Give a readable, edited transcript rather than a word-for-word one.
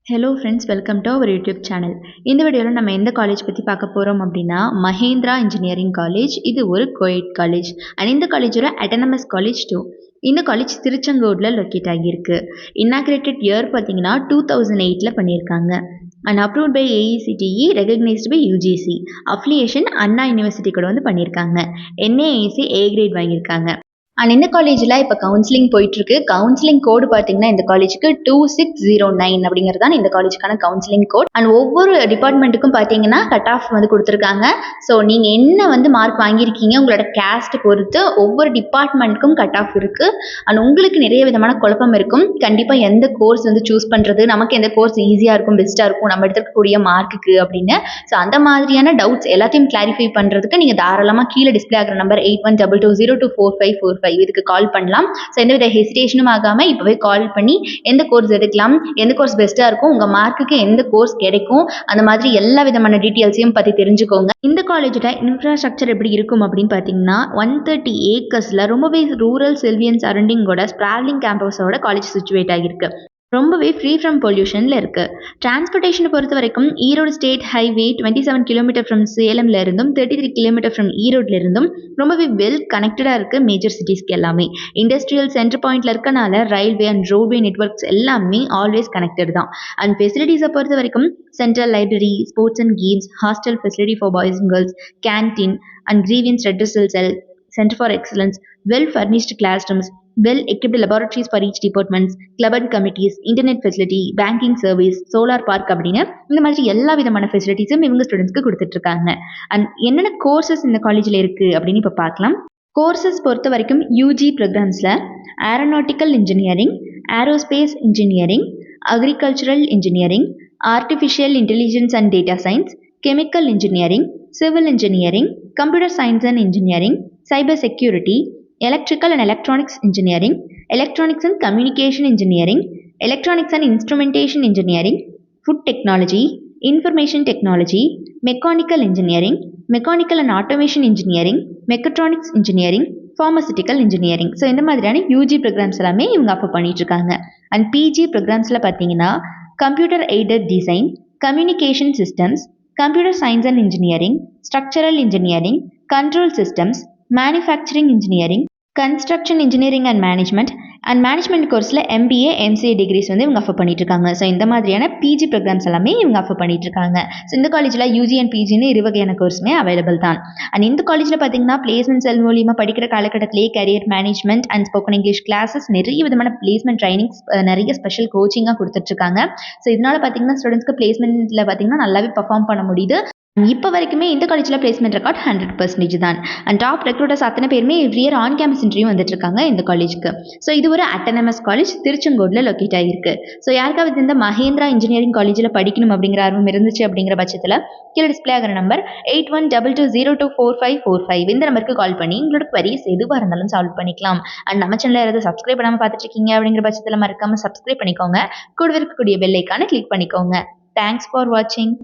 Hello friends, welcome to our YouTube channel. இந்த வீடியோவில் நம்ம எந்த காலேஜ் பற்றி பார்க்க போகிறோம் அப்படின்னா மஹேந்திரா இன்ஜினியரிங் காலேஜ். இது ஒரு கோயட் காலேஜ் அண்ட் இந்த காலேஜோட அட்டானமஸ் காலேஜ் டூ. இந்த காலேஜ் திருச்செங்கோடில் லொக்கேட் ஆகியிருக்கு. இன்னாகிரேட்டட் இயர் பார்த்தீங்கன்னா 2008 பண்ணியிருக்காங்க and approved by AICTE, recognised by UGC. Affiliation Anna university கூட வந்து பண்ணியிருக்காங்க. என்ஏஏசி ஏ கிரேட் வாங்கியிருக்காங்க. அண்ட் இந்த காலேஜில் இப்போ கவுன்சிலிங் போயிட்டுருக்கு. கவுன்சிலிங் கோடு பார்த்தீங்கன்னா இந்த காலேஜுக்கு 2609 அப்படிங்கிறதான் இந்த காலேஜுக்கான கவுன்சிலிங் கோட். அண்ட் ஒவ்வொரு டிபார்ட்மெண்ட்டுக்கும் பார்த்தீங்கன்னா கட் ஆஃப் வந்து கொடுத்துருக்காங்க. ஸோ நீங்கள் என்ன வந்து மார்க் வாங்கியிருக்கீங்க உங்களோட கேஸ்ட் பொறுத்து ஒவ்வொரு டிபார்ட்மெண்ட்டுக்கும் கட் ஆஃப் இருக்குது. அண்ட் உங்களுக்கு நிறைய விதமான குழப்பம் இருக்கும். கண்டிப்பாக எந்த கோர்ஸ் வந்து சூஸ் பண்ணுறது, நமக்கு எந்த கோர்ஸ் ஈஸியாக இருக்கும், பெஸ்ட்டாக இருக்கும், நம்ம எடுத்துக்கக்கூடிய மார்க்குக்கு அப்படின்னு. ஸோ அந்த மாதிரியான டவுட்ஸ் எல்லாத்தையும் கிளாரிஃபை பண்ணுறதுக்கு நீங்கள் தாராளமாக கீழே டிஸ்பிளே ஆகிற நம்பர் 8122022545 இதுக்கு கால் பண்ணலாம். ஸோ எந்தவித ஹெசிடேஷனும் ஆகாமல் இப்போவே கால் பண்ணி எந்த கோர்ஸ் எடுக்கலாம், எந்த கோர்ஸ் பெஸ்ட்டாக இருக்கும், உங்கள் மார்க்குக்கு எந்த கோர்ஸ் கிடைக்கும், அந்த மாதிரி எல்லா விதமான டீட்டெயில்ஸையும் பற்றி தெரிஞ்சுக்கோங்க. இந்த காலேஜோட இன்ஃப்ராஸ்ட்ரக்சர் எப்படி இருக்கும் அப்படின்னு பார்த்தீங்கன்னா 130 ஏக்கர்ஸில் ரொம்பவே ரூரல் சில்வியன் சரௌண்டிங்கோட ஸ்ப்ராலிங் கேம்பஸோட காலேஜ் சிச்சுவேட் ஆகியிருக்கு. ரொம்பவே ஃப்ரீ ஃப்ரம் பொல்யூஷனில் இருக்குது. டிரான்ஸ்போர்ட்டேஷனை பொறுத்த வரைக்கும் Erode state highway 27 kilometre from சேலம்ல இருந்தும் 33 கிலோமீட்டர் ஃப்ரம் ஈரோட்ல இருந்தும் ரொம்பவே வெல் கனெக்டடாக இருக்குது மேஜர் சிட்டிஸ்க்கு எல்லாமே. இண்டஸ்ட்ரியல் சென்டர் பாயிண்ட்ல இருக்கனால ரயில்வே அண்ட் ரோட்வே நெட்ஒர்க்ஸ் எல்லாமே ஆல்வேஸ் கனெக்டட் தான். அண்ட் ஃபெசிலிட்டிஸை பொறுத்த வரைக்கும் central library, sports and games, hostel facility for boys and girls, canteen and grievance redressal sell, Center for Excellence, well-furnished classrooms, well-equipped laboratories for each departments, club and committees, internet facility, banking service, solar park அப்படின்னு இந்த மாதிரி எல்லா விதமான ஃபெசிலிட்டிஸும் இவங்க ஸ்டூடெண்ட்ஸ்க்கு கொடுத்துட்ருக்காங்க. And என்னென்ன courses இந்த காலேஜில் இருக்குது அப்படின்னு இப்போ பார்க்கலாம். கோர்சஸ் பொறுத்த வரைக்கும் யூஜி ப்ரோக்ராம்ஸில் aeronautical engineering, aerospace engineering, agricultural engineering, artificial intelligence and data science, chemical engineering, civil engineering, computer science and engineering, cyber security, electrical and electronics engineering, electronics and communication engineering, electronics and instrumentation engineering, food technology, information technology, mechanical engineering, mechanical and automation engineering, mechatronics engineering, pharmaceutical engineering. So இந்த மாதிரியான UG programs எல்லாமே இவங்க offer பண்ணிட்டு இருக்காங்க. And PG ப்ரோக்ராம்ஸில் பார்த்தீங்கன்னா computer aided design, communication systems, computer science and engineering, structural engineering, control systems, manufacturing engineering, construction engineering and management கோர்ஸில் MBA, MCA decrease வந்து இவங்க ஆஃபர் பண்ணிட்டு இருக்காங்க. ஸோ இந்த மாதிரியான பிஜி ப்ரோக்ராம்ஸ் எல்லாமே இவங்க ஆஃபர் பண்ணிட்டு இருக்காங்க. ஸோ இந்த காலேஜில் யூஜி அண்ட் பிஜின்னு இரு வகையான கோர்ஸுமே அவைலபிள் தான். அண்ட் இந்த காலேஜில் பார்த்தீங்கன்னா பிளேஸ்மெண்ட் செல் மூலியமாக படிக்கிற காலகட்டத்திலே career management and spoken English classes, நிறைய விதமான பிளேஸ்மெண்ட் ட்ரைனிங்ஸ், நிறைய ஸ்பெஷல் கோச்சிங்காக கொடுத்துட்ருக்காங்க. ஸோ இதனால் பார்த்தீங்கன்னா ஸ்டூடெண்ட்ஸ்க்கு பிளேஸ்மெண்ட்டில் பார்த்தீங்கன்னா நல்லாவே பர்ஃபார்ம் பண்ண முடியுது. இப்போ வரைக்குமே இந்த காலேஜில் பிளேஸ்மெண்ட் ரெக்கார்ட் 100% தான். அண்ட் டாப் ரெக்ரூட்டர்ஸ் அத்தனை பேருமே every year on campus interview வந்துட்டு இருக்காங்க இந்த காலேஜுக்கு. ஸோ இது ஒரு அட்டானமஸ் காலேஜ், திருச்செங்கோடில் லொக்கேட் ஆகிருக்கு. ஸோ யாருக்காவது இந்த மஹேந்திரா இன்ஜினியரிங் காலேஜில் படிக்கணும் அப்படிங்கிற ஆர்வம் இருந்துச்சு அப்படிங்கிற பட்சத்தில் கீழே டிஸ்பிளே ஆகிற நம்பர் 8122022545 இந்த நம்பருக்கு கால் பண்ணி உங்களோட குவரிஸ் எதுவாக இருந்தாலும் சால்வ் பண்ணிக்கலாம். அண்ட் நம்ம சேனலில் யாராவது சப்ஸ்கிரைப் பண்ணாமல் பார்த்துட்டு இருக்கீங்க அப்படிங்கிற பட்சத்தில் மறக்காமல் சப்ஸ்கிரைப் பண்ணிக்கோங்க. கூட இருக்கக்கூடிய பெல் ஐக்கானை கிளிக் பண்ணிக்கோங்க. தேங்க்ஸ் ஃபார் வாட்சிங்.